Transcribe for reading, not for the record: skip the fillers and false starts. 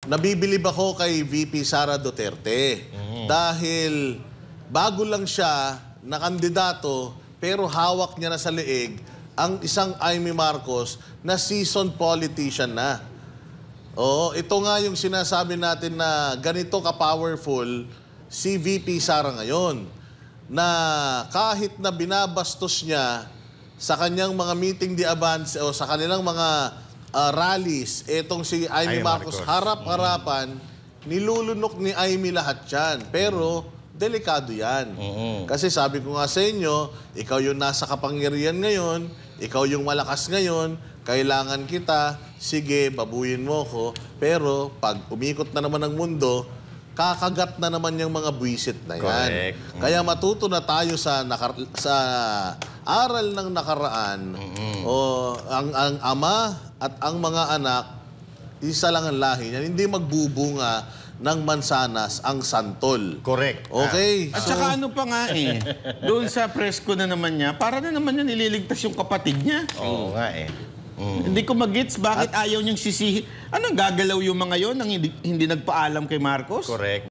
nabibilib ako kay VP Sara Duterte. Dahil bago lang siya na kandidato, pero hawak niya na sa leeg ang isang Amy Marcos na seasoned politician na. Oo, ito nga yung sinasabi natin na ganito ka-powerful si VP Sara ngayon. Na kahit na binabastos niya sa kanyang mga meeting di avance o sa kanilang mga rallies, etong si Amy Marcos, harap-harapan, nilulunok ni Amy lahat yan. Pero, delikado yan. Kasi sabi ko nga sa inyo, ikaw yung nasa kapangyarihan ngayon, ikaw yung malakas ngayon, kailangan kita, sige, babuyin mo ko. Pero, pag umikot na naman ang mundo, kakagat na naman yung mga buwisit na yan. Correct. Kaya matuto na tayo sa aral ng nakaraan. O ang ama at ang mga anak, isa lang ang lahi niyan. Hindi magbubunga ng mansanas ang santol. Correct. Okay? At saka ano pa nga doon sa presko na naman niya, para na naman niya nililigtas yung kapatid niya. Oo nga Hindi ko mag-gets bakit ayaw niyang sisihin. Anong gagalaw yung mga yon nang hindi nagpaalam kay Marcos? Correct.